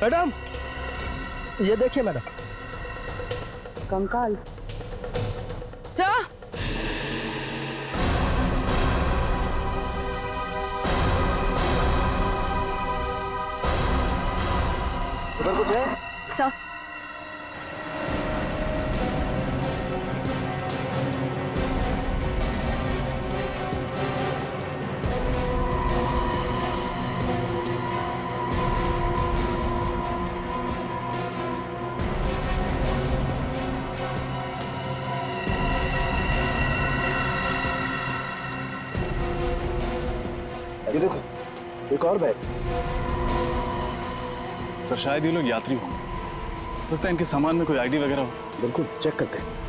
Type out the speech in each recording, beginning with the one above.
Madam, ये देखिए madam. कंकाल। सर, उधर कुछ है? सर, ये देखो, एक और बैग। सर शायद ये लोग यात्री होंगे। लगता है इनके सामान में कोई आईडी वगैरह हो। बिल्कुल, चेक करते हैं।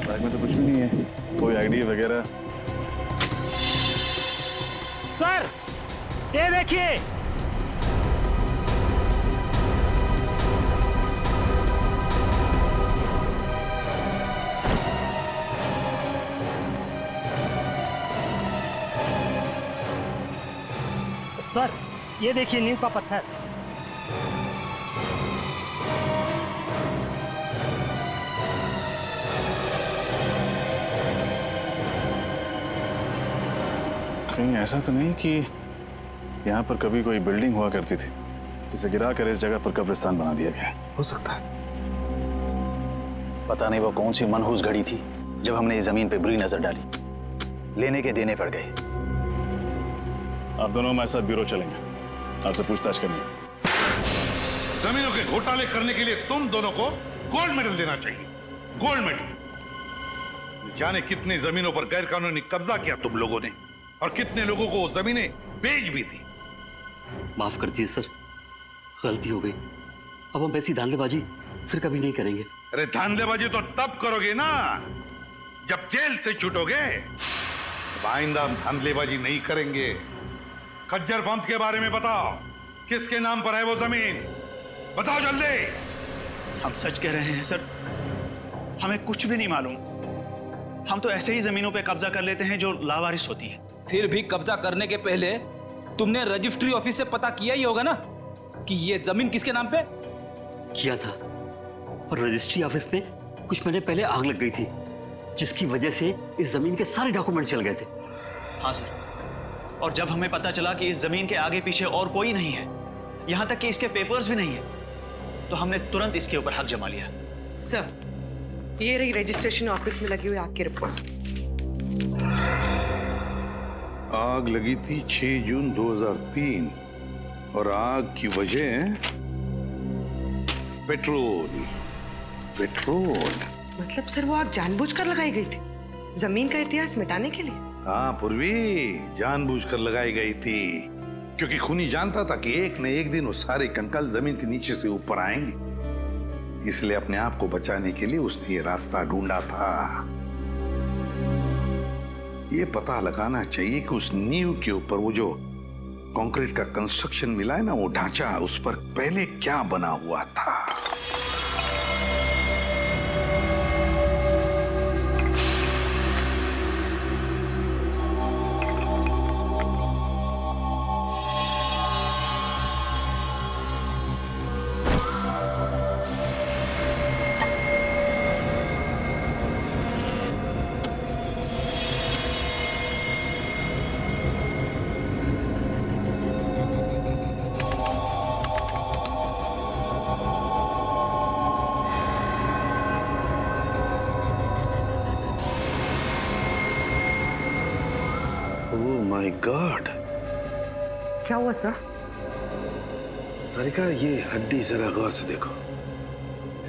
बैग में तो कुछ भी नहीं है, कोई आईडी वगैरह। सर, ये देखिए। सर, ये देखिए नीम का पत्थर। कहीं ऐसा तो नहीं कि यहाँ पर कभी कोई बिल्डिंग हुआ करती थी जिसे गिरा कर इस जगह पर कब्रिस्तान बना दिया गया? हो सकता है। पता नहीं वो कौन सी मनहूस घड़ी थी जब हमने इस जमीन पे बुरी नजर डाली, लेने के देने पड़ गए। आप दोनों हमारे साथ ब्यूरो चलेंगे, आपसे पूछताछ करनी। जमीनों के घोटाले करने के लिए तुम दोनों को गोल्ड मेडल देना चाहिए। Gold medal. जाने कितनी जमीनों पर गैर कानूनी कब्जा किया तुम लोगों ने, और कितने लोगों को जमीनें बेच भी दी। माफ कर दीजिए सर, गलती हो गई। अब हम ऐसी धांधलेबाजी फिर कभी नहीं करेंगे। अरे धांधलेबाजी तो तब करोगे ना जब जेल से छूटोगे। अब आइंदा हम धांधलेबाजी नहीं करेंगे। खज्जर फार्म्स के बारे में बताओ, किसके नाम पर है वो जमीन? बताओ जल्दी। हम सच कह रहे हैं सर, हमें कुछ भी नहीं मालूम। हम तो ऐसे ही जमीनों पे कब्जा कर लेते हैं जो लावारिस होती है। फिर भी कब्जा करने के पहले तुमने रजिस्ट्री ऑफिस से पता किया ही होगा ना कि ये जमीन किसके नाम पे? किया था, और रजिस्ट्री ऑफिस में कुछ महीने पहले आग लग गई थी, जिसकी वजह से इस जमीन के सारे डॉक्यूमेंट चल गए थे। हाँ सर, और जब हमें पता चला कि इस जमीन के आगे पीछे और कोई नहीं है, यहां तक कि इसके पेपर्स भी नहीं है, तो हमने तुरंत इसके ऊपर हक जमा लिया। सर, ये रही रजिस्ट्रेशन ऑफिस में लगी हुई आग की रिपोर्ट। आग लगी थी 6 जून 2003 और आग की वजह पेट्रोल। मतलब सर वो आग जानबूझकर लगाई गई थी जमीन का इतिहास मिटाने के लिए? हाँ पूर्वी, जानबूझकर लगाई गई थी, क्योंकि खूनी जानता था कि एक न एक दिन वो सारे कंकाल जमीन के नीचे से ऊपर आएंगे। इसलिए अपने आप को बचाने के लिए उसने ये रास्ता ढूंढा था। ये पता लगाना चाहिए कि उस नींव के ऊपर वो जो कंक्रीट का कंस्ट्रक्शन मिला है ना, वो ढांचा, उस पर पहले क्या बना हुआ था। माय गॉड, क्या हुआ सर? तारिका, ये हड्डी जरा गौर से देखो।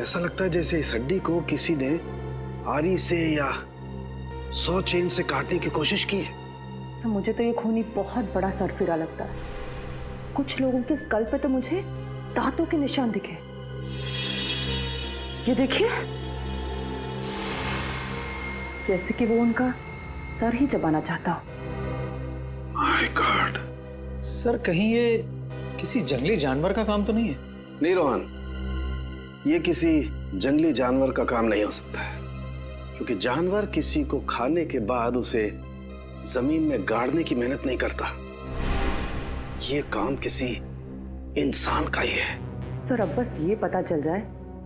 ऐसा लगता है जैसे इस हड्डी को किसी ने आरी से या 100 चेन से काटने की कोशिश की है। सर, मुझे तो ये खूनी बहुत बड़ा सरफिरा लगता है। कुछ लोगों के स्कल पे तो मुझे दांतों के निशान दिखे। ये देखिए, जैसे कि वो उनका सर ही चबाना चाहता हो। My God. सर कहीं ये किसी जंगली जानवर का काम तो नहीं है? नहीं रोहन, ये किसी जंगली जानवर का काम नहीं हो सकता है, क्योंकि जानवर किसी को खाने के बाद उसे जमीन में गाड़ने की मेहनत नहीं करता। ये काम किसी इंसान का ही है। सर अब बस ये पता चल जाए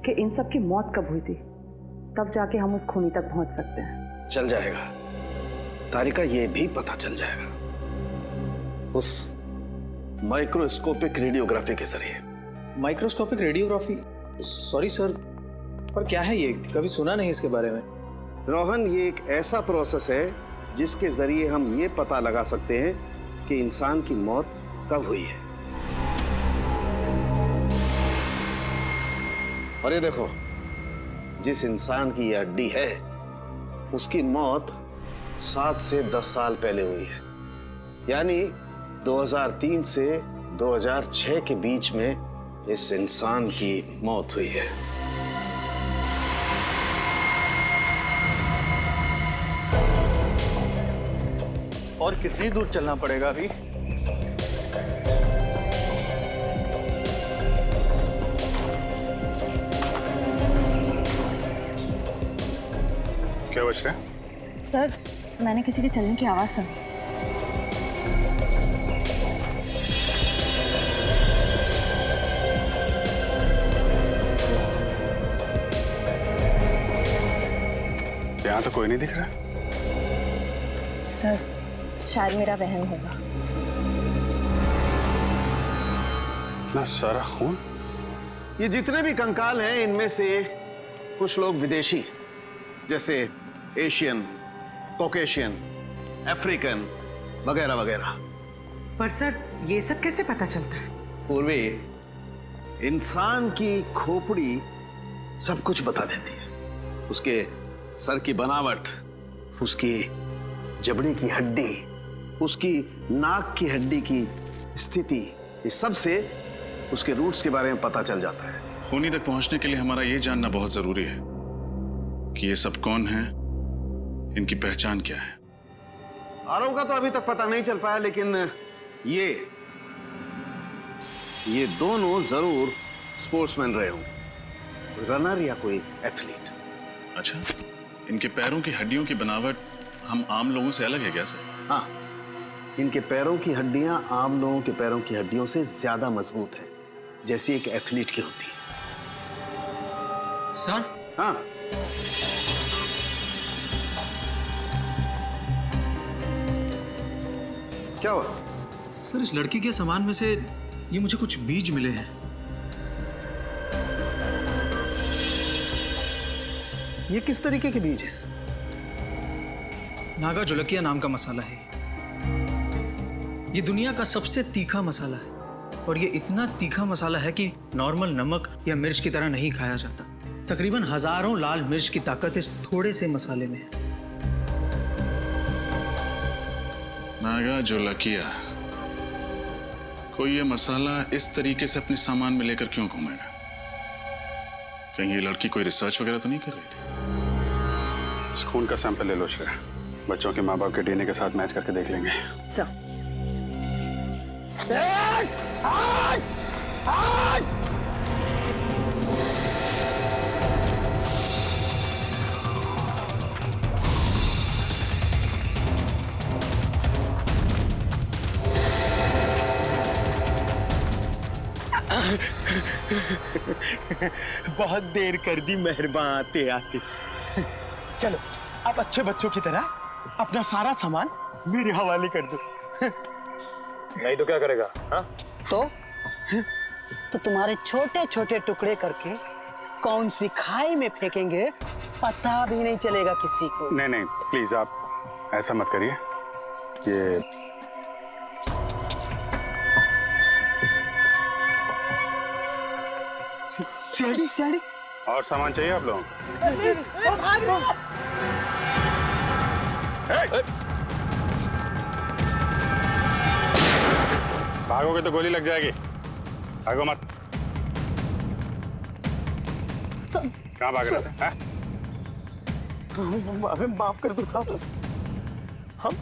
कि इन सब की मौत कब हुई थी, तब जाके हम उस खूनी तक पहुंच सकते हैं। चल जाएगा तारिका, ये भी पता चल जाएगा उस माइक्रोस्कोपिक रेडियोग्राफी के जरिए। Microscopic radiography? सॉरी सर, पर क्या है ये? कभी सुना नहीं इसके बारे में। रोहन, ये एक ऐसा प्रोसेस है जिसके जरिए हम ये पता लगा सकते हैं कि इंसान की मौत कब हुई है। और ये देखो, जिस इंसान की ये हड्डी है उसकी मौत 7 से 10 साल पहले हुई है, यानी 2003 से 2006 के बीच में इस इंसान की मौत हुई है। और कितनी दूर चलना पड़ेगा अभी? क्या बच रहा है? सर मैंने किसी के चलने की आवाज सुनी। यहाँ तो कोई नहीं दिख रहा। सर शायद मेरा वहम होगा। ना सारा खून। ये जितने भी कंकाल हैं इनमें से कुछ लोग विदेशी, जैसे एशियन, कॉकेशियन, अफ्रीकन वगैरह वगैरह। पर सर ये सब कैसे पता चलता है? पूर्वी, इंसान की खोपड़ी सब कुछ बता देती है। उसके सर की बनावट, उसकी जबड़े की हड्डी, उसकी नाक की हड्डी की स्थिति, इस सब से उसके रूट्स के बारे में पता चल जाता है। खूनी तक पहुंचने के लिए हमारा ये जानना बहुत जरूरी है कि ये सब कौन है, इनकी पहचान क्या है। आरव का तो अभी तक पता नहीं चल पाया, लेकिन ये दोनों जरूर स्पोर्ट्समैन रहे होंगे, रनर या कोई एथलीट। अच्छा, इनके पैरों की हड्डियों की बनावट हम आम लोगों से अलग है क्या सर? हाँ, इनके पैरों की हड्डियां आम लोगों के पैरों की हड्डियों से ज्यादा मजबूत है, जैसी एक एथलीट की होती है। सर? हाँ, क्या हुआ? सर इस लड़की के सामान में से ये मुझे कुछ बीज मिले हैं। ये किस तरीके के बीज है? नागा जोलकिया नाम का मसाला है। ये दुनिया का सबसे तीखा मसाला है, और ये इतना तीखा मसाला है कि नॉर्मल नमक या मिर्च की तरह नहीं खाया जाता। तकरीबन हजारों लाल मिर्च की ताकत इस थोड़े से मसाले में है। नागा जोलकिया, कोई ये मसाला इस तरीके से अपने सामान में लेकर क्यों घूमेगा? कहीं ये लड़की कोई रिसर्च वगैरह तो नहीं कर रही थी? इस खून का सैंपल ले लो श्रेया, बच्चों के माँ बाप के डीएनए के साथ मैच करके देख लेंगे। सर बहुत देर कर दी मेहरबान आते आते। चलो आप अच्छे बच्चों की तरह अपना सारा सामान मेरे हवाले कर दो। नहीं तो क्या करेगा? हाँ? तो तुम्हारे छोटे छोटे टुकड़े करके कौन सी खाई में फेंकेंगे पता भी नहीं चलेगा किसी को। नहीं नहीं प्लीज आप ऐसा मत करिए। ये सीढ़ी सीढ़ी और सामान चाहिए आप लोगों को? भागोगे तो गोली लग जाएगी, भागो मत। कहाँ भाग रहा था? हमें माफ कर दो साहब।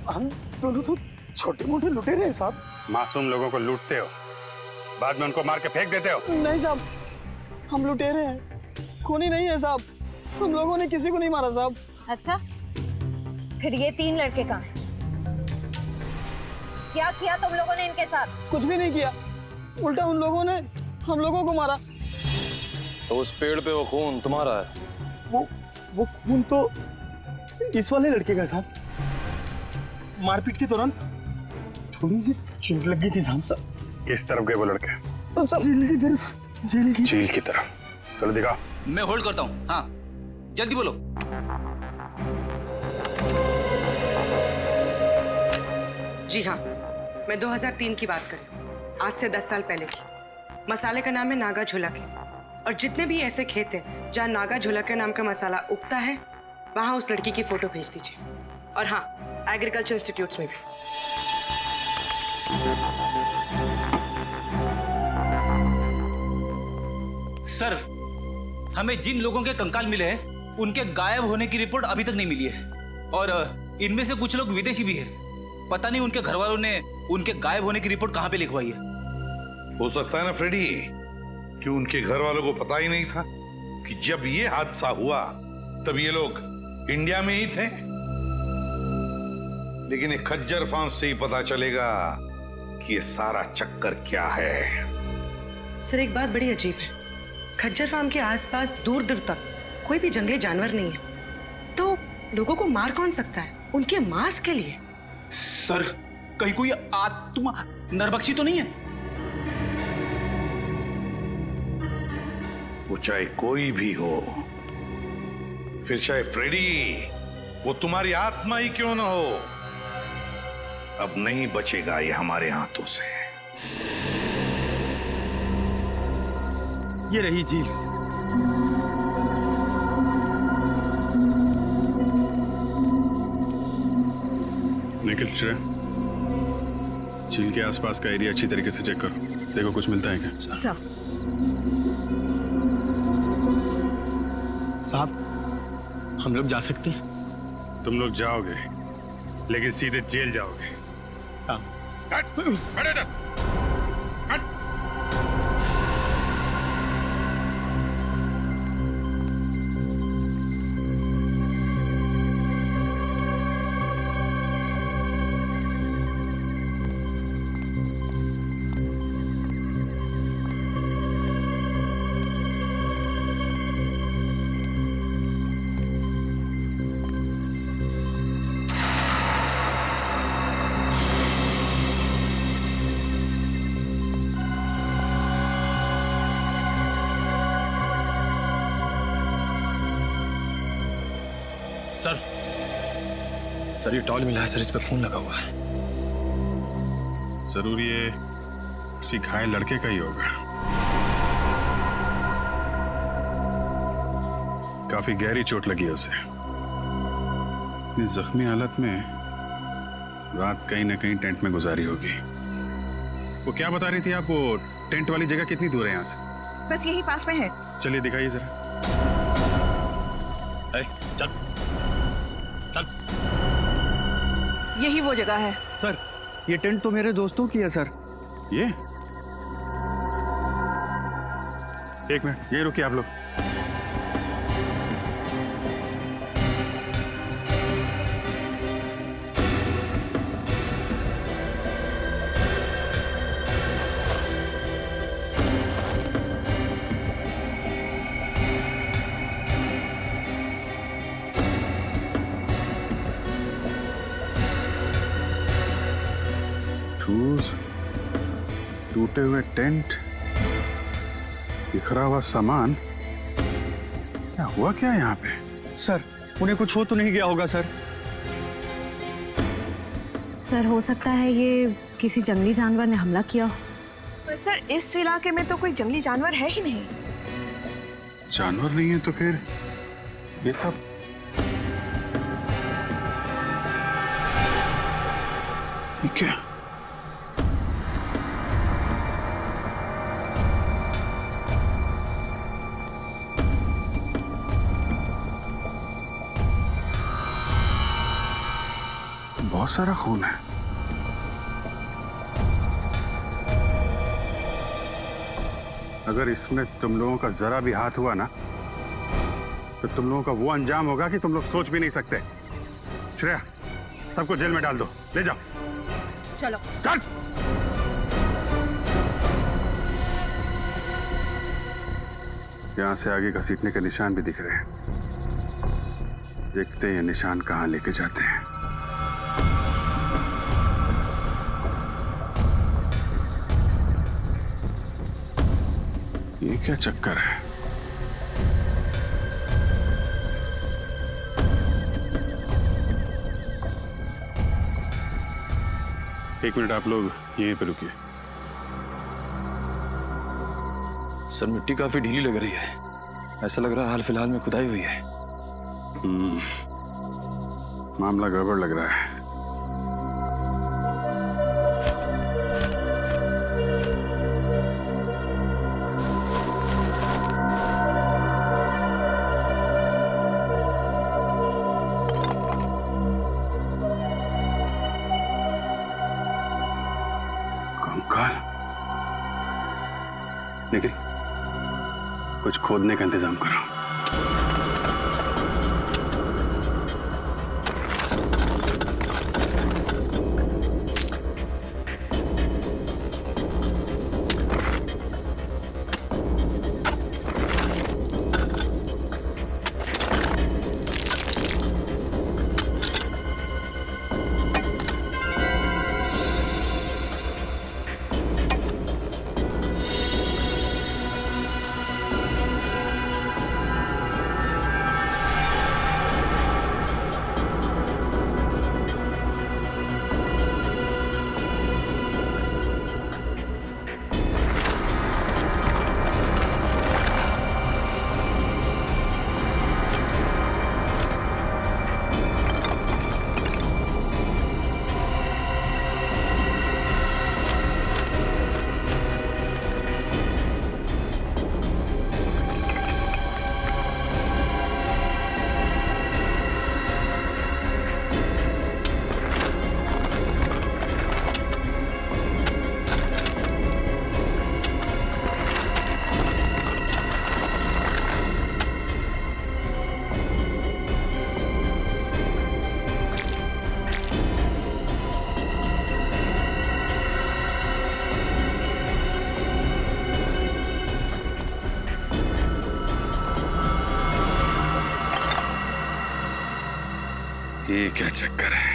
हम दोनों तो छोटे मोटे लुटेरे हैं साहब। मासूम लोगों को लूटते हो, बाद में उनको मार के फेंक देते हो। नहीं साहब, हम लुटेरे हैं, खूनी नहीं है साहब। हम लोगों ने किसी को नहीं मारा साहब। अच्छा, फिर ये 3 लड़के कहाँ हैं? क्या किया तुम लोगों ने इनके साथ? कुछ भी नहीं किया, उल्टा उन लोगों ने हम लोगों को मारा। तो उस पेड़ पे वो खून तुम्हारा है? वो खून तो इस वाले लड़के का साहब। मारपीट के दौरान थोड़ी सी चोट लगी थी साहब। किस तरफ गए वो लड़के? जेल की तरफ। जेल की तरफ। चलो दिखा। मैं होल्ड करता हूँ। हाँ, जल्दी बोलो। जी हाँ, मैं 2003 की बात कर रही हूँ, आज से 10 साल पहले की। मसाले का नाम है नागा झोलक, और जितने भी ऐसे खेत हैं जहाँ नागा झोलक के नाम का मसाला उगता है, वहाँ उस लड़की की फोटो भेज दीजिए। और हाँ, एग्रीकल्चर इंस्टीट्यूट्स में भी। सर, हमें जिन लोगों के कंकाल मिले हैं, उनके गायब होने की रिपोर्ट अभी तक नहीं मिली है। और इनमें से कुछ लोग विदेशी भी हैं। पता नहीं उनके घर वालों ने उनके गायब होने की रिपोर्ट कहाँ पे लिखवाई है। हो सकता है ना फ्रेडी कि उनके घर वालों को पता ही नहीं था कि जब ये हादसा हुआ तब ये लोग इंडिया में ही थे। लेकिन एक खज्जर फार्म से ही पता चलेगा कि ये सारा चक्कर क्या है। सर, एक बात बड़ी अजीब है, खज्जर फार्म के आसपास दूर दूर तक कोई भी जंगली जानवर नहीं है, तो लोगों को मार कौन सकता है? उनके मांस के लिए। सर, कहीं कोई आत्मा नरबक्षी तो नहीं है? वो चाहे कोई भी हो, फिर चाहे फ्रेडी, वो तुम्हारी आत्मा ही क्यों ना हो, अब नहीं बचेगा ये हमारे हाथों से। ये रही झील। निखिल, श्रेया, झील के आसपास का एरिया अच्छी तरीके से चेक करो, देखो कुछ मिलता है क्या। साहब, हम लोग जा सकते हैं? तुम लोग जाओगे, लेकिन सीधे जेल जाओगे। हाँ। सर, ये टॉल मिला है सर, इस पे खून लगा हुआ है। जरूर ये किसी घायल लड़के का ही होगा। काफी गहरी चोट लगी है उसे। इतनी जख्मी हालत में रात कहीं ना कहीं टेंट में गुजारी होगी। वो क्या बता रही थी आप? वो टेंट वाली जगह कितनी दूर है यहाँ से? बस यही पास में है। चलिए दिखाइए जरा। चल चल। यही वो जगह है। सर, ये टेंट तो मेरे दोस्तों की है सर। ये? एक मिनट, ये रुकिए आप लोग। टूटे हुए टेंट, बिखरा हुआ सामान, क्या हुआ क्या यहाँ पे? सर, उन्हें कुछ हो तो नहीं गया होगा सर? सर, हो सकता है ये किसी जंगली जानवर ने हमला किया। पर सर, इस इलाके में तो कोई जंगली जानवर है ही नहीं। जानवर नहीं है तो फिर ये सब? ये क्या? बहुत सारा खून है। अगर इसमें तुम लोगों का जरा भी हाथ हुआ ना तो तुम लोगों का वो अंजाम होगा कि तुम लोग सोच भी नहीं सकते। श्रेया, सबको जेल में डाल दो, ले जाओ। चलो चल। यहां से आगे घसीटने के निशान भी दिख रहे हैं। देखते हैं ये निशान कहां लेके जाते हैं। ये क्या चक्कर है? एक मिनट, आप लोग यहीं पे रुकिए। सर मिट्टी काफी ढीली लग रही है, ऐसा लग रहा है हाल फिलहाल में खुदाई हुई है। मामला गड़बड़ लग रहा है। कंकाल निखिल, कुछ खोदने का इंतजाम करो। ये क्या चक्कर है?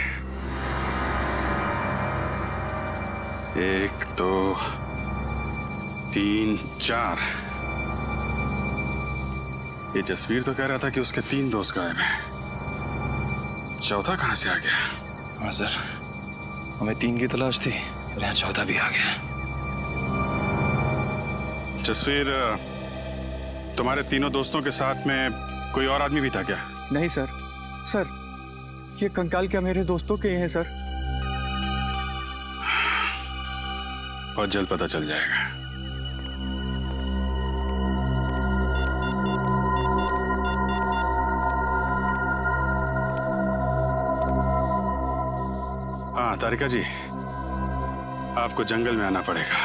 1 2 3 4। ये जसवीर तो कह रहा था कि उसके 3 दोस्त गायब हैं। चौथा कहां से आ गया? हाँ सर, हमें 3 की तलाश थी और यहाँ चौथा भी आ गया। जसवीर, तुम्हारे तीनों दोस्तों के साथ में कोई और आदमी भी था क्या? नहीं सर। सर, ये कंकाल क्या मेरे दोस्तों के हैं सर? बहुत जल्द पता चल जाएगा। हाँ तारिका जी, आपको जंगल में आना पड़ेगा।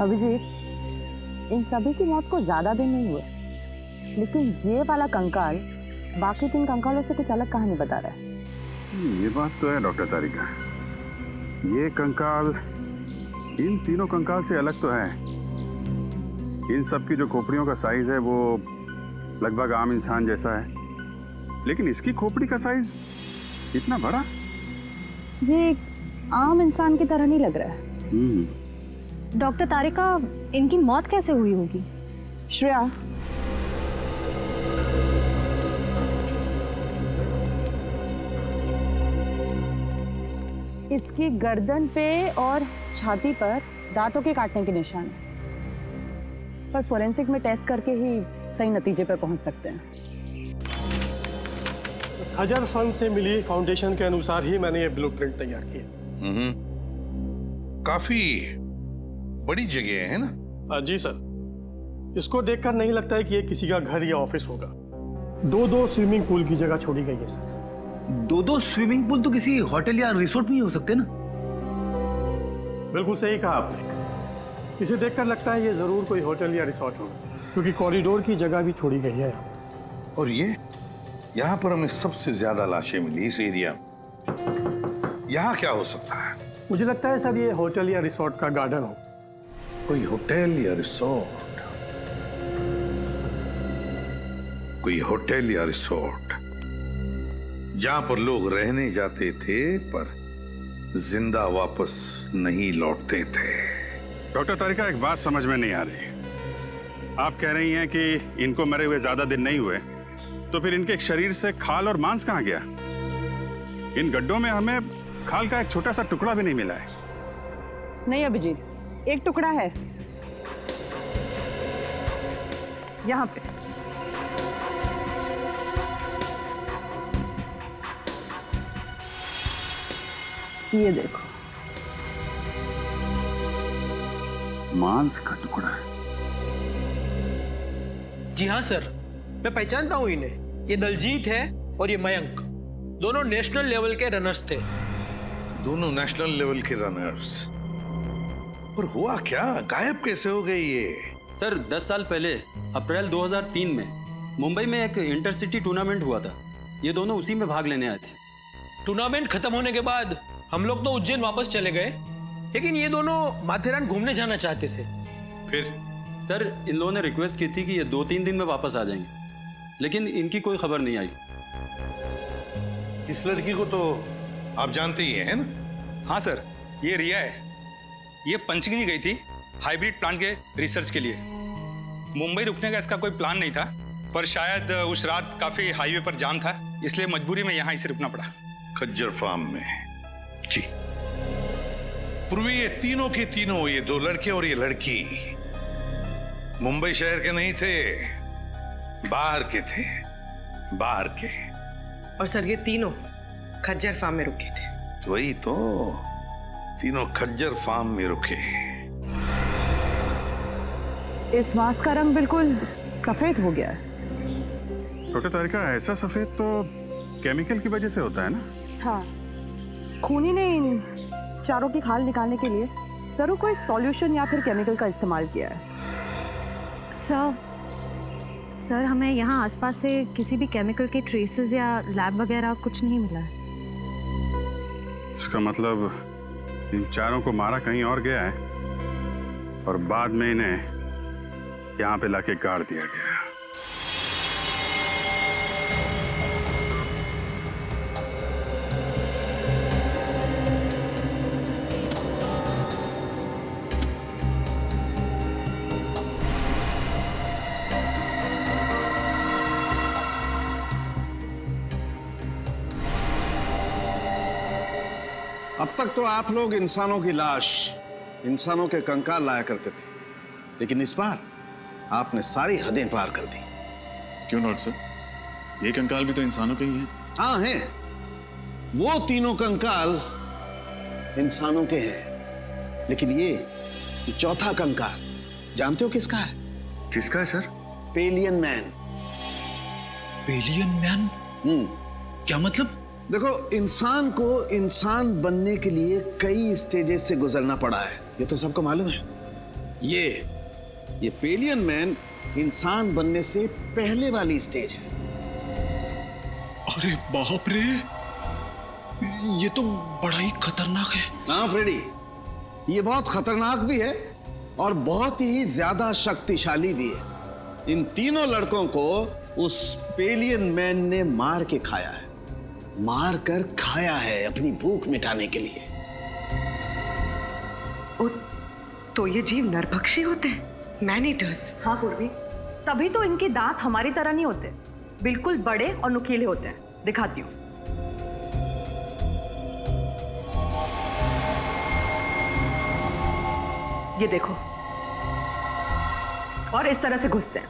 अभिजीत, इन सभी की मौत को ज्यादा दिन नहीं हुए, लेकिन ये वाला कंकाल बाकी 3 कंकालों से कुछ अलग कहानी बता रहा है। ये बात तो है डॉक्टर तारिका, ये कंकाल इन तीनों कंकाल से अलग तो है। इन सब की जो खोपड़ियों का साइज है वो लगभग आम इंसान जैसा है, लेकिन इसकी खोपड़ी का साइज इतना बड़ा। ये एक आम इंसान की तरह नहीं लग रहा है। डॉक्टर तारिका, इनकी मौत कैसे हुई होगी? श्रेया, इसकी गर्दन पे और छाती पर दांतों के काटने के निशान हैं, पर फोरेंसिक में टेस्ट करके ही सही नतीजे पर पहुंच सकते हैं। खजर फर्म से मिली फाउंडेशन के अनुसार ही मैंने ये ब्लूप्रिंट तैयार की। काफी बड़ी जगह है ना? जी सर, इसको देखकर नहीं लगता है कि ये किसी का घर या ऑफिस होगा। दो स्विमिंग पूल की जगह छोड़ी गई है सर। दो स्विमिंग पूल तो किसी होटल या रिसोर्ट में ही हो सकते ना। बिल्कुल सही कहा आपने। इसे देखकर लगता है ये जरूर कोई होटल या रिसोर्ट होगा, क्योंकि कॉरिडोर की जगह भी छोड़ी गई है यहाँ। और ये यहाँ पर हमें सबसे ज्यादा लाशें मिली इस एरिया में। यहाँ क्या हो सकता है? मुझे लगता है सर ये होटल या रिसोर्ट का गार्डन हो। कोई होटल या रिसोर्ट, कोई होटल या रिसोर्ट जहां पर लोग रहने जाते थे पर जिंदा वापस नहीं लौटते थे। डॉक्टर तारिका, एक बात समझ में नहीं आ रही। आप कह रही हैं कि इनको मरे हुए ज्यादा दिन नहीं हुए, तो फिर इनके शरीर से खाल और मांस कहाँ गया? इन गड्ढों में हमें खाल का एक छोटा सा टुकड़ा भी नहीं मिला है। नहीं अभिजीत, एक टुकड़ा है यहाँ पे। ये देखो, मांस का टुकड़ा है। जी हाँ सर, मैं पहचानता हूँ इन्हें। ये दलजीत है और ये मयंक, दोनों नेशनल लेवल के रनर्स थे। दोनों नेशनल लेवल के रनर्स। पर हुआ क्या, गायब कैसे हो गए ये? सर 10 साल पहले अप्रैल 2003 में मुंबई में एक इंटरसिटी टूर्नामेंट हुआ था। ये दोनों उसी में भाग लेने आए थे। टूर्नामेंट खत्म होने के बाद हम लोग तो उज्जैन वापस चले गए, लेकिन ये दोनों माथेरान घूमने जाना चाहते थे। फिर सर इन लोगों ने रिक्वेस्ट की थी कि ये 2-3 दिन में वापस आ जाएंगे, लेकिन इनकी कोई खबर नहीं आई। इस लड़की को तो आप जानते ही हैं ना? हाँ सर, ये रिया है। ये पंचगिनी गई थी हाइब्रिड प्लांट के रिसर्च के लिए। मुंबई रुकने का इसका कोई प्लान नहीं था, पर शायद उस रात काफी हाईवे पर जाम था, इसलिए मजबूरी में यहाँ इसे रुकना पड़ा। खज्जर फार्म में। जी पूर्वी, ये तीनों के तीनों, ये दो लड़के और ये लड़की मुंबई शहर के नहीं थे, बाहर के थे, बाहर के। और सर ये तीनों खज्जर फार्म में रुके थे। वही तो, तीनों खज्जर फार्म में रुके। इस मांस का रंग बिल्कुल सफेद हो गया है। डॉक्टर तारिका, ऐसा सफेद तो केमिकल की वजह से होता है ना? हाँ, खूनी ने इन चारों की खाल निकालने के लिए जरूर कोई सॉल्यूशन या फिर केमिकल का इस्तेमाल किया है। सर हमें यहाँ आसपास से किसी भी केमिकल के ट्रेसेस या लैब वगैरह कुछ नहीं मिला है। इसका मतलब इन चारों को मारा कहीं और गया है और बाद में इन्हें यहाँ पे लाके गाड़ दिया गया। अब तक तो आप लोग इंसानों की लाश, इंसानों के कंकाल लाया करते थे, लेकिन इस बार आपने सारी हदें पार कर दी। क्यों डॉक्टर साहब, ये कंकाल भी तो इंसानों के ही हैं। हाँ हैं, वो तीनों कंकाल इंसानों के हैं, लेकिन ये चौथा कंकाल जानते हो किसका है? किसका है sir? Pavilion man. Pavilion man? क्या मतलब? देखो, इंसान को इंसान बनने के लिए कई स्टेजेस से गुजरना पड़ा है, ये तो सबको मालूम है। ये पेलियन मैन इंसान बनने से पहले वाली स्टेज है। अरे बाप रे, ये तो बड़ा ही खतरनाक है। हाँ फ्रेडी, ये बहुत खतरनाक भी है और बहुत ही ज्यादा शक्तिशाली भी है। इन तीनों लड़कों को उस पेलियन मैन ने मार के खाया है, मार कर खाया है अपनी भूख मिटाने के लिए। तो ये जीव नरभक्षी होते हैं, मैन ईटर्स। हाँ पूर्वी, तभी तो इनके दांत हमारी तरह नहीं होते, बिल्कुल बड़े और नुकीले होते हैं। दिखाती हूँ। ये देखो, और इस तरह से घुसते हैं।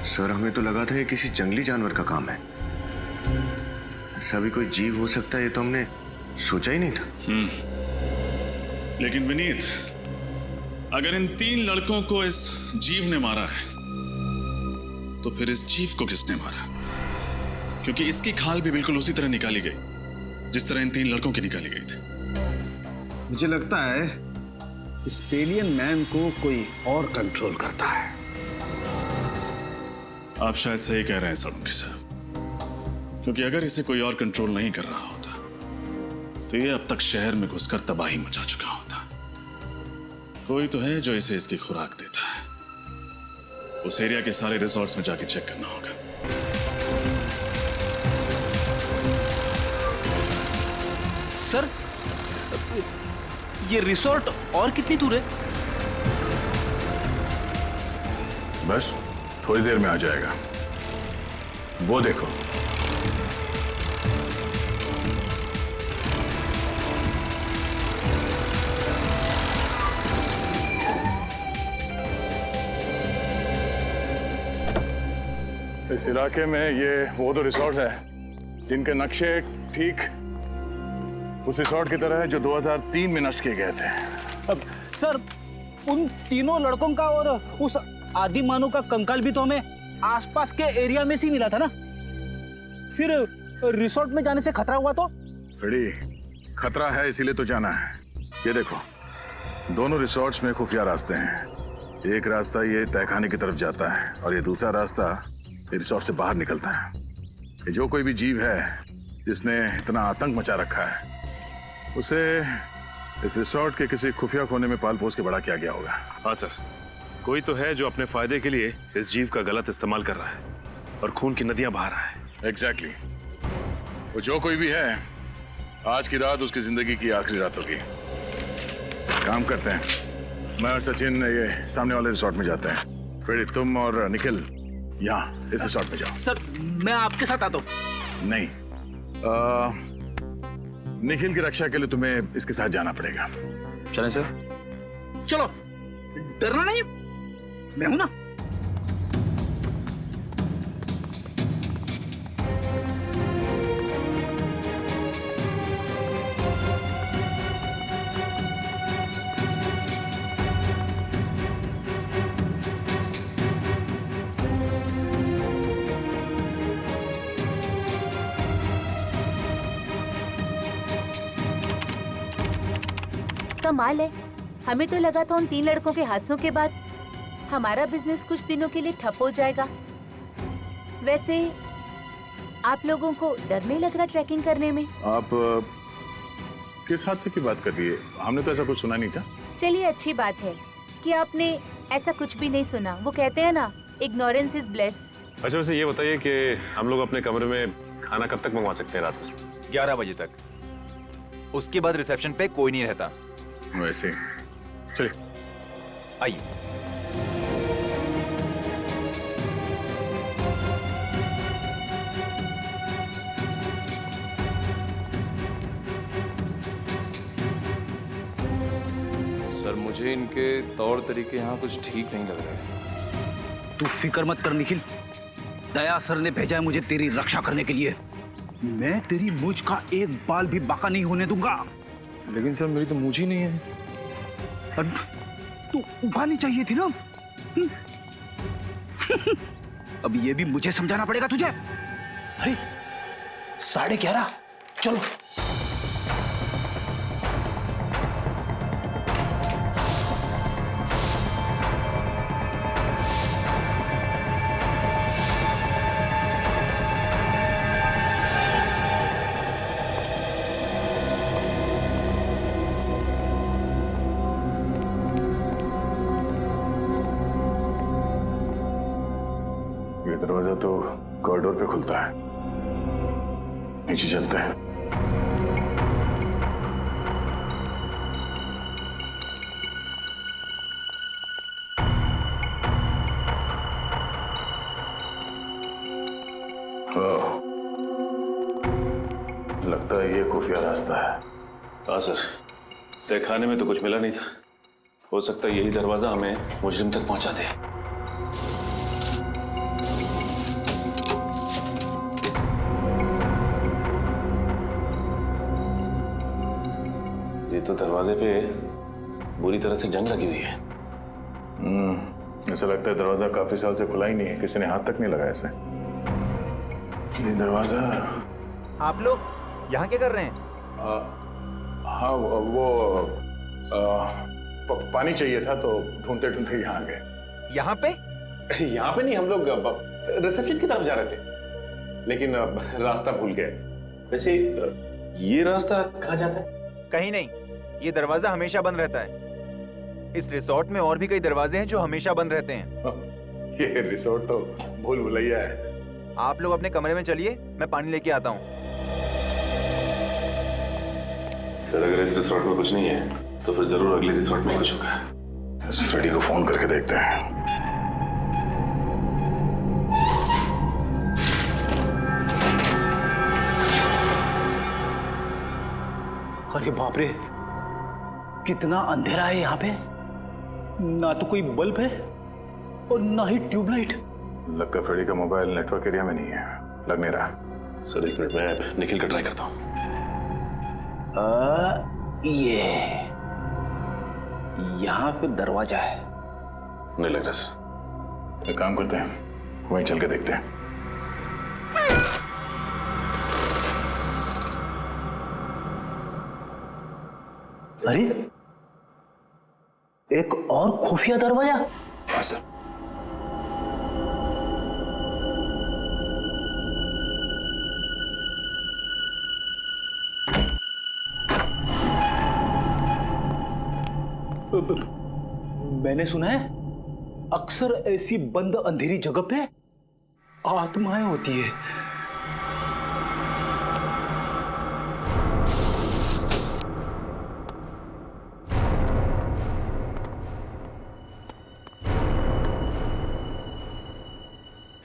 सर, हमें तो लगा था ये किसी जंगली जानवर का काम है। ऐसा भी कोई जीव हो सकता है, ये तो हमने सोचा ही नहीं था। लेकिन विनीत, अगर इन 3 लड़कों को इस जीव ने मारा है तो फिर इस जीव को किसने मारा? क्योंकि इसकी खाल भी बिल्कुल उसी तरह निकाली गई जिस तरह इन 3 लड़कों की निकाली गई थी। मुझे लगता है इस पेलियन मैन को कोई और कंट्रोल करता है। आप शायद सही कह रहे हैं सोलंकी साहब, क्योंकि अगर इसे कोई और कंट्रोल नहीं कर रहा होता तो ये अब तक शहर में घुसकर तबाही मचा चुका होता। कोई तो है जो इसे इसकी खुराक देता है। उस एरिया के सारे रिसोर्ट्स में जाके चेक करना होगा। सर, ये रिसोर्ट और कितनी दूर है? बस थोड़ी देर में आ जाएगा। वो देखो। इस इलाके में ये वो दो रिसोर्ट हैं जिनके नक्शे ठीक उस रिसोर्ट की तरह है जो 2003 में नष्ट किए गए थे। अब सर, उन तीनों लड़कों का और उस आदि मानव का कंकाल भी तो हमें आसपास के एरिया में से मिला था ना। फिर रिसोर्ट में जाने से खतरा हुआ तो? फ्रेडी, खतरा है इसीलिए तो जाना है। ये देखो, दोनों रिसोर्ट्स में खुफिया रास्ते हैं। एक रास्ता ये तहखाने की तरफ जाता है और ये दूसरा रास्ता रिसोर्ट से बाहर निकलता है। ये जो कोई भी जीव है जिसने इतना आतंक मचा रखा है उसे इस रिसोर्ट के किसी खुफिया कोने में पाल पोस के बड़ा किया गया होगा। हाँ सर, कोई तो है जो अपने फायदे के लिए इस जीव का गलत इस्तेमाल कर रहा है और खून की नदियां बहा रहा है। एग्जैक्टली। वो जो कोई भी है, आज की रात उसकी जिंदगी की आखिरी रात होगी। काम करते हैं, मैं और सचिन ये सामने वाले रिसोर्ट में जाते हैं। फिर तुम और निखिल यहाँ इस रिसोर्ट में जाओ। सर, मैं आपके साथ आता हूँ। नहीं, निखिल की रक्षा के लिए तुम्हें इसके साथ जाना पड़ेगा। चलें सर? चलो, डरना नहीं, मैं हूं ना। कमाल है, हमें तो लगा था उन 3 लड़कों के हादसों के बाद हमारा बिजनेस कुछ दिनों के लिए ठप हो जाएगा। वैसे आप लोगों को डर नहीं लग रहा ट्रैकिंग करने में? आप किस हादसे की बात कर रही है? हमने तो ऐसा कुछ सुना नहीं था। चलिए, अच्छी बात है कि आपने ऐसा कुछ भी नहीं सुना। वो कहते हैं ना, इग्नोरेंस इज ब्लेस। अच्छा, वैसे ये बताइए कि हम लोग अपने कमरे में खाना कब तक मंगवा सकते हैं? रात में 11 बजे तक। उसके बाद रिसेप्शन पे कोई नहीं रहता। वैसे चलिए, आइए। सर, मुझे इनके तौर तरीके यहाँ कुछ ठीक नहीं लग रहे। तू फिक्र मत कर निखिल, दया सर ने भेजा है मुझे तेरी रक्षा करने के लिए। मैं तेरी मूंछ का एक बाल भी बाका नहीं होने दूंगा। लेकिन सर, मेरी तो मूंछ ही नहीं है। तू उगानी चाहिए थी ना। अब ये भी मुझे समझाना पड़ेगा तुझे। अरे 11:30, चलो। ये दरवाजा तो कॉरिडोर पे खुलता है। नीचे चलते हैं। लगता है ये खुफिया रास्ता है। हाँ सर, तहखाने में तो कुछ मिला नहीं था। हो सकता है यही दरवाजा हमें मुजरिम तक पहुंचा दे। ये तो दरवाजे पे बुरी तरह से जंग लगी हुई है। ऐसा लगता है दरवाजा काफी साल से खुला ही नहीं है, किसी ने हाथ तक नहीं लगाया इसे। ये दरवाजा। आप लोग यहाँ क्या कर रहे हैं? हाँ वो पानी चाहिए था तो ढूंढते ढूंढते यहाँ आ गए। यहाँ पे? यहाँ पे नहीं, हम लोग रिसेप्शन की तरफ जा रहे थे, लेकिन रास्ता भूल गए। वैसे ये रास्ता कहाँ जाता है? कहीं नहीं, ये दरवाजा हमेशा बंद रहता है। इस रिसोर्ट में और भी कई दरवाजे हैं जो हमेशा बंद रहते हैं। ये रिसोर्ट तो भूल भुलैया है। आप लोग अपने कमरे में चलिए, मैं पानी लेके आता हूँ। सर अगर इस रिसोर्ट में कुछ नहीं है तो फिर जरूर अगले रिसोर्ट में कुछ होगा। इस फ्रेडी को फोन करके देखते हैं। अरे बाप रे, कितना अंधेरा है यहाँ पे। ना तो कोई बल्ब है और ना ही ट्यूबलाइट। लगता है फ्रेडी का मोबाइल नेटवर्क एरिया में नहीं है, लग नहीं रहा। सर एक मिनट, मैं निखिल का ट्राई करता हूँ। ये यहाँ पे दरवाजा है। नहीं लग रहा सर। एक काम करते हैं, वहीं चल के देखते हैं। अरे एक और खुफिया दरवाजा। हाँ सर। मैंने सुना है अक्सर ऐसी बंद अंधेरी जगह पे आत्माएं होती है।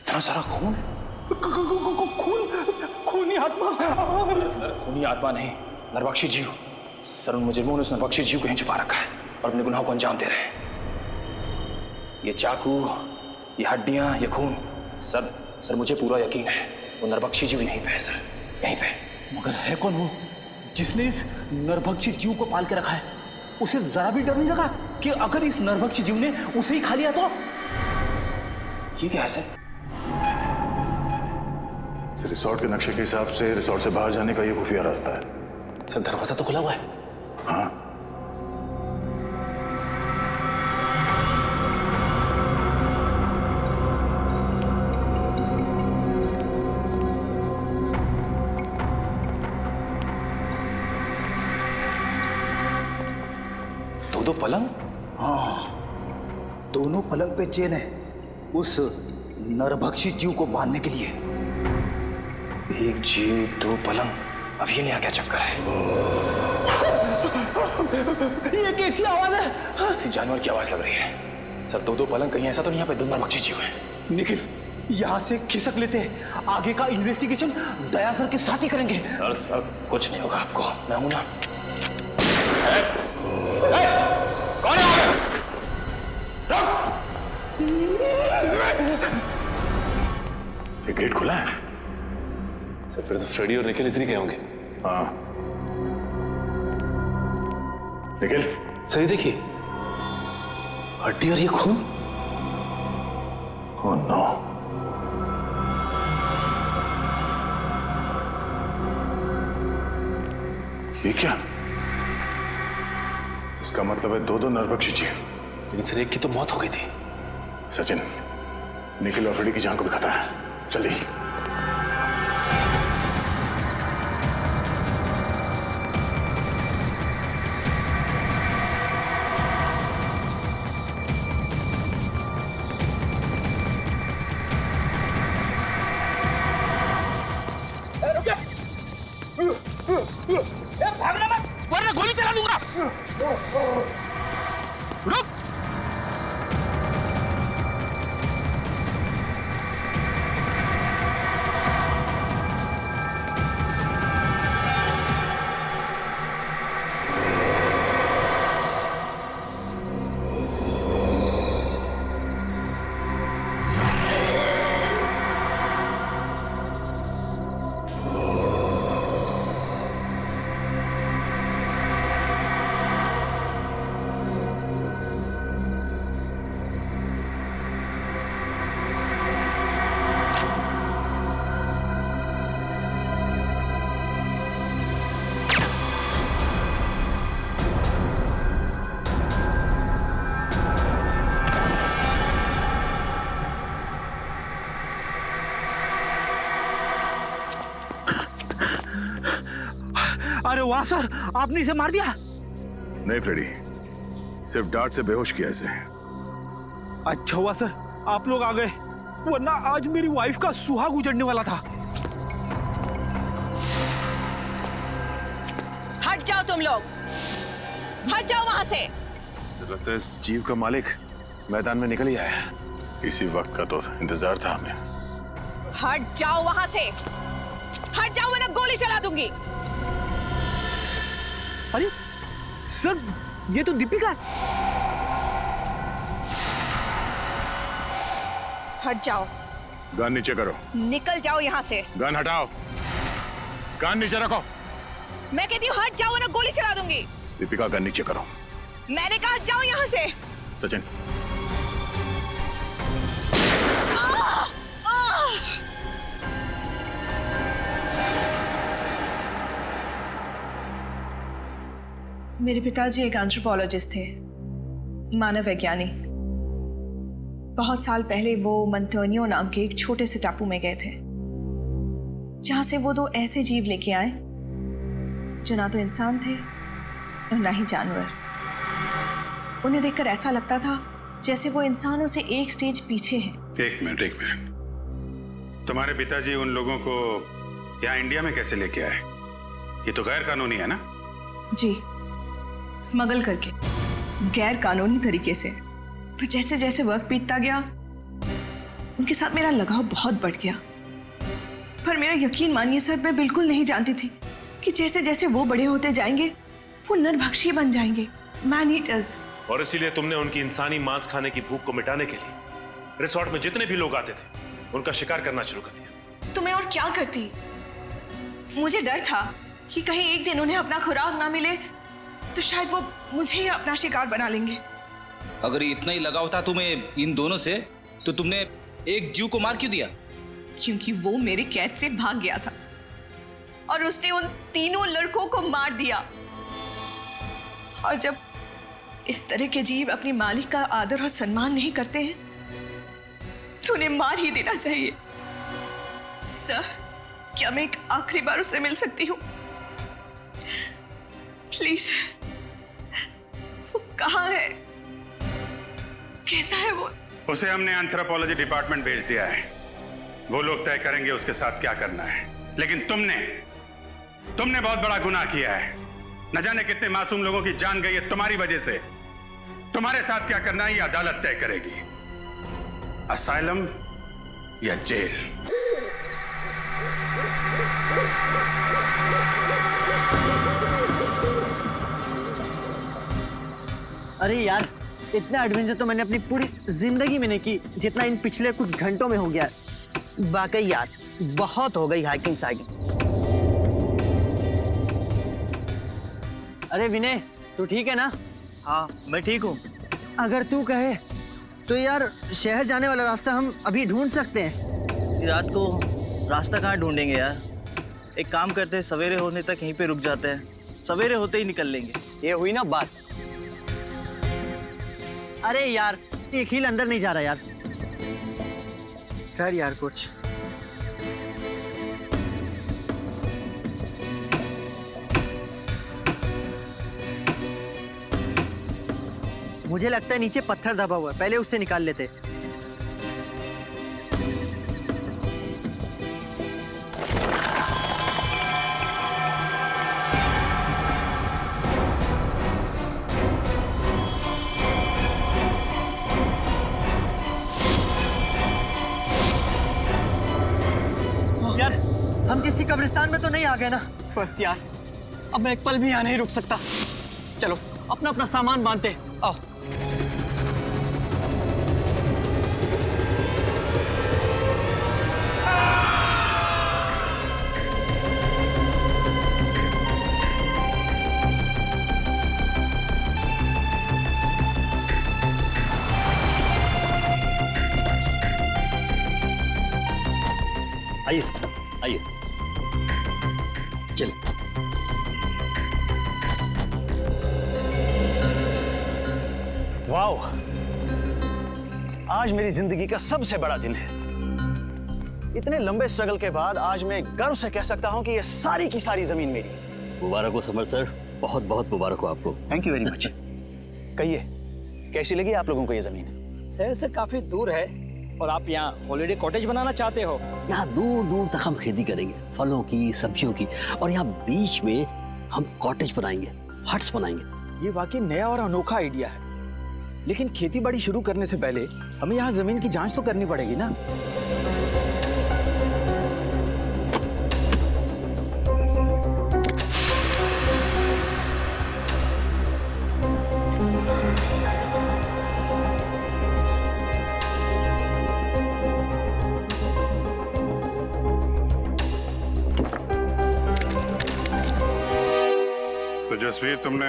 इतना सारा खून, खूनी आत्मा। सर खूनी आत्मा नहीं, नरबख्शी जीव। सर उन मुजरिमों ने उस नरबख्शी जीव को यहीं छुपा रखा है और अपने गुनाहों को अंजाम दे रहे हैं। ये चाकू, ये हड्डियां, ये खून, सर मुझे पूरा यकीन है वो नरबख्शी जीव यहीं पे है सर, यहीं पे। मगर है कौन वो जिसने इस नरभक्षी जीव को पाल के रखा है? उसे जरा भी डर नहीं लगा कि अगर इस नरभक्षी जीव ने उसे ही खा लिया तो? ये क्या है सर? रिसोर्ट के नक्शे के हिसाब से रिसोर्ट से बाहर जाने का ये खुफिया रास्ता है। सर दरवाजा तो खुला हुआ है। हाँ दो पलंग? हाँ, दोनों पलंग पे चेन है उस नरभक्षी जीव को बांधने के लिए। एक जीव दो पलंग, अब ये नया क्या चक्कर है? ये कैसी आवाज है? किसी जानवर की आवाज लग रही है। सर दो पलंग, कहीं ऐसा तो नहीं यहाँ पे दो नरभक्षी जीव है? निखिल, यहाँ से खिसक लेते हैं, आगे का इन्वेस्टिगेशन दया सर के साथ ही करेंगे। सर कुछ नहीं होगा आपको, मैं हूं ना। कौन है? ये गेट खुला है। सर फिर तो फ्रेडी और निखिल इतनी क्या होंगे? हाँ निखिल, सही देखिए, हड्डी और ये खून। ओह नो, ये क्या? इसका मतलब है दो नरभक्षी जीव। लेकिन सर एक की तो मौत हो गई थी। सचिन, निखिल और फ्रेडी की जान को भी खतरा है, जल्दी। भागना मत, वरना गोली चला दूंगा। रुक। अरे वाह सर, आपने इसे मार दिया? नहीं फ्रेडी, सिर्फ डांट से बेहोश किया इसे। अच्छा हुआ सर आप लोग आ गए, वरना आज मेरी वाइफ का सुहाग उजड़ने वाला था। हट जाओ तुम लोग, हट जाओ वहां से। लगता है इस जीव का मालिक मैदान में निकल ही आया। इसी वक्त का तो इंतजार था हमें। हट जाओ वहां से, हट जाओ वरना गोली चला दूंगी। अरे सर, ये तो दीपिका है। हट जाओ। गन नीचे करो। निकल जाओ यहाँ से। गन हटाओ, गन नीचे रखो। मैं कहती हूँ हट जाओ वरना गोली चला दूंगी। दीपिका गन नीचे करो। मैंने कहा हट जाओ यहाँ से। सचिन। मेरे पिताजी एक एंथ्रोपोलॉजिस्ट थे, मानव वैज्ञानी। बहुत साल पहले वो मंटोनियो नाम के एक छोटे से टापू में गए थे, जहां से वो दो ऐसे जीव लेके आए जो ना तो इंसान थे और ना ही जानवर। उन्हें देखकर ऐसा लगता था जैसे वो इंसानों से एक स्टेज पीछे हैं। एक मिनट, तुम्हारे पिताजी उन लोगों को यहाँ इंडिया में कैसे लेके आए? ये तो गैर कानूनी है ना? जी, स्मगल करके, गैर कानूनी तरीके से। पर जैसे जैसे वक्त बीतता गया उनके साथ मेरा लगाव बहुत बढ़ गया। पर मेरा यकीन मानिए सर, मैं बिल्कुल नहीं जानती थी कि जैसे जैसे वो बड़े होते जाएंगे वो नरभक्षी बन जाएंगे, मैन ईटर्स। और इसीलिए तुमने उनकी इंसानी मांस खाने की भूख को मिटाने के लिए रिसोर्ट में जितने भी लोग आते थे उनका शिकार करना शुरू कर दिया। तो मैं और क्या करती? मुझे डर था कि कहीं एक दिन उन्हें अपना खुराक ना मिले तो शायद वो मुझे ही अपना शिकार बना लेंगे। अगर इतना ही लगाव था तुम्हें इन दोनों से, तो तुमने एक जीव को मार क्यों दिया? क्योंकि वो मेरे कैद से भाग गया था और उसने उन तीनों लड़कों को मार दिया। और जब इस तरह के जीव अपने मालिक का आदर और सम्मान नहीं करते हैं तो उन्हें मार ही देना चाहिए। सर, क्या मैं एक आखिरी बार उससे मिल सकती हूँ? प्लीज। वो कहाँ है? कैसा है वो? उसे हमने एंथ्रोपोलॉजी डिपार्टमेंट भेज दिया है। वो लोग तय करेंगे उसके साथ क्या करना है। लेकिन तुमने बहुत बड़ा गुनाह किया है। न जाने कितने मासूम लोगों की जान गई है तुम्हारी वजह से। तुम्हारे साथ क्या करना है ये अदालत तय करेगी, असाइलम या जेल। अरे यार, इतना एडवेंचर तो मैंने अपनी पूरी जिंदगी में नहीं की जितना इन पिछले कुछ घंटों में हो गया है। वाकई यार, बहुत हो गई हाइकिंग साइकिंग। अरे विनय, तू ठीक है ना? हाँ, मैं ठीक हूँ। अगर तू कहे तो यार शहर जाने वाला रास्ता हम अभी ढूंढ सकते हैं। रात को रास्ता कहाँ ढूंढेंगे यार? एक काम करते हैं, सवेरे होने तक यहीं पे रुक जाते हैं, सवेरे होते ही निकल लेंगे। ये हुई ना बात। अरे यार, एक हील अंदर नहीं जा रहा यार। कर यार कुछ। मुझे लगता है नीचे पत्थर दबा हुआ है, पहले उससे निकाल लेते। यार, हम किसी कब्रिस्तान में तो नहीं आ गए ना? बस यार, अब मैं एक पल भी यहाँ नहीं रुक सकता। चलो अपना अपना सामान बांधते, आओ। आइए आइए, चलिए। वाओ, आज मेरी जिंदगी का सबसे बड़ा दिन है। इतने लंबे स्ट्रगल के बाद आज मैं गर्व से कह सकता हूं कि ये सारी की सारी जमीन मेरी है। मुबारक हो समर सर, बहुत बहुत मुबारक हो आपको। Thank you very much. कहिए, कैसी लगी आप लोगों को ये जमीन? शहर से काफी दूर है और आप यहाँ हॉलिडे कॉटेज बनाना चाहते हो? यहाँ दूर दूर तक हम खेती करेंगे, फलों की, सब्जियों की, और यहाँ बीच में हम कॉटेज बनाएंगे, हट्स बनाएंगे। ये वाकई नया और अनोखा आइडिया है, लेकिन खेती बाड़ी शुरू करने से पहले हमें यहाँ जमीन की जांच तो करनी पड़ेगी ना। तो जसवीर, तुमने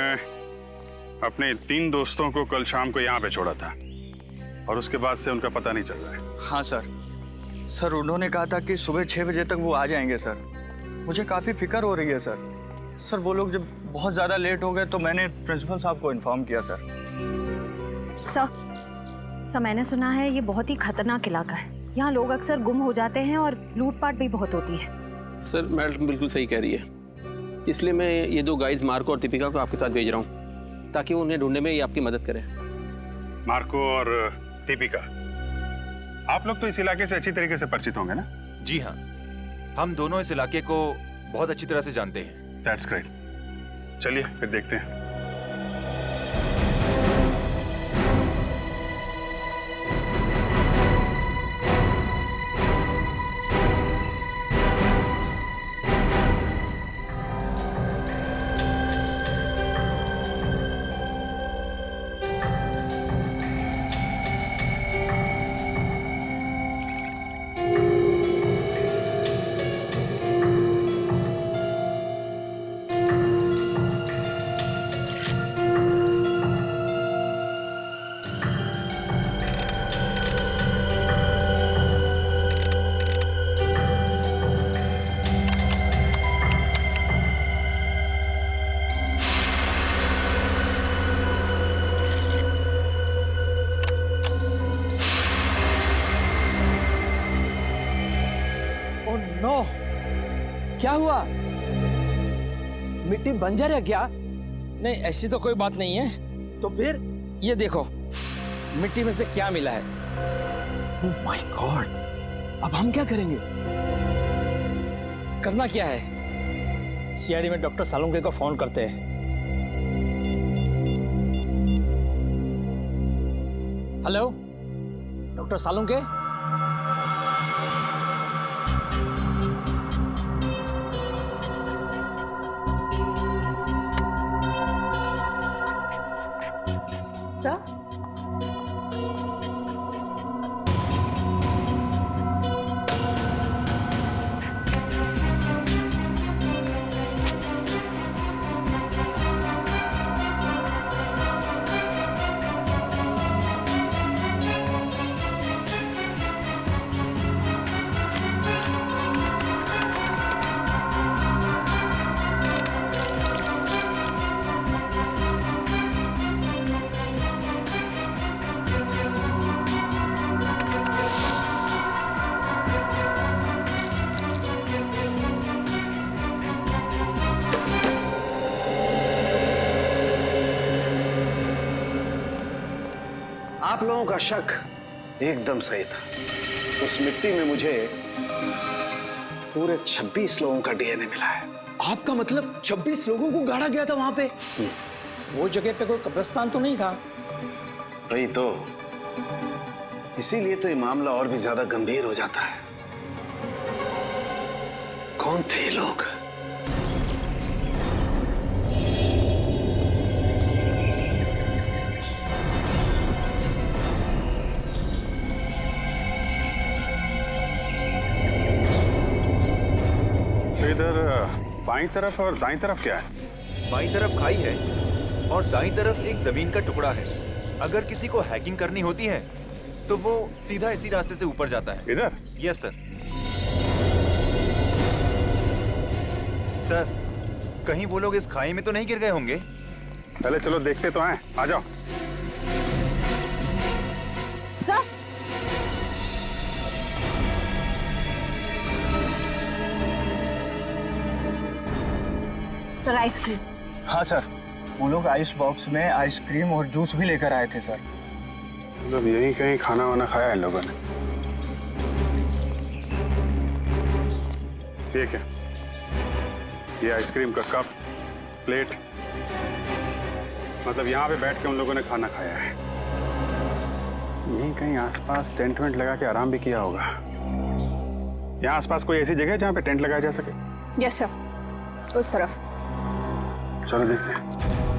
अपने 3 दोस्तों को कल शाम को यहाँ पे छोड़ा था और उसके बाद से उनका पता नहीं चल रहा है। हाँ सर, उन्होंने कहा था कि सुबह 6 बजे तक वो आ जाएंगे सर। मुझे काफ़ी फिक्र हो रही है सर। वो लोग जब बहुत ज़्यादा लेट हो गए तो मैंने प्रिंसिपल साहब को इन्फॉर्म किया सर। सर मैंने सुना है ये बहुत ही खतरनाक इलाका है। यहाँ लोग अक्सर गुम हो जाते हैं और लूटपाट भी बहुत होती है। सर मैडम बिल्कुल सही कह रही है, इसलिए मैं ये 2 गाइड्स मार्को और दीपिका को आपके साथ भेज रहा हूँ ताकि उन्हें ढूंढने में ये आपकी मदद करें। मार्को और दीपिका, आप लोग तो इस इलाके से अच्छी तरीके से परिचित होंगे ना? जी हाँ, हम दोनों इस इलाके को बहुत अच्छी तरह से जानते हैं। That's great. चलिए फिर देखते हैं। क्या हुआ? मिट्टी बंजर है क्या? नहीं, ऐसी तो कोई बात नहीं है। तो फिर ये देखो, मिट्टी में से क्या मिला है। ओह माय गॉड, अब हम क्या करेंगे? करना क्या है, सीआईडी में डॉक्टर सालुंके को फोन करते हैं। Hello doctor Salunke? आप लोगों का शक एकदम सही था। उस मिट्टी में मुझे पूरे 26 लोगों का डीएनए मिला है। आपका मतलब 26 लोगों को गाड़ा गया था वहां पे? वो जगह पे कोई कब्रिस्तान तो नहीं था? वही तो, इसीलिए तो ये मामला और भी ज्यादा गंभीर हो जाता है। कौन थे ये लोग? इधर बाईं तरफ और दाईं तरफ क्या है? बाईं तरफ खाई है और दाईं तरफ एक जमीन का टुकड़ा है। अगर किसी को हैकिंग करनी होती है तो वो सीधा इसी रास्ते से ऊपर जाता है। इधर? Yes sir. सर, कहीं वो लोग इस खाई में तो नहीं गिर गए होंगे? पहले चलो देखते तो हैं, आ जाओ। Sir, sir ice cream. हाँ सर, वो लोग आइस बॉक्स में आइसक्रीम और जूस भी लेकर आए थे सर। मतलब यहीं कहीं खाना वाना खाया इन लोगों ने। ठीक है, ये आइसक्रीम का कप, प्लेट, मतलब यहाँ पे बैठ के उन लोगों ने खाना खाया है। यहीं कहीं आसपास टेंट वेंट लगा के आराम भी किया होगा। यहाँ आसपास कोई ऐसी जगह है जहाँ पे टेंट लगाया जा सके? यस सर, उस तरफ। चलो देखते हैं।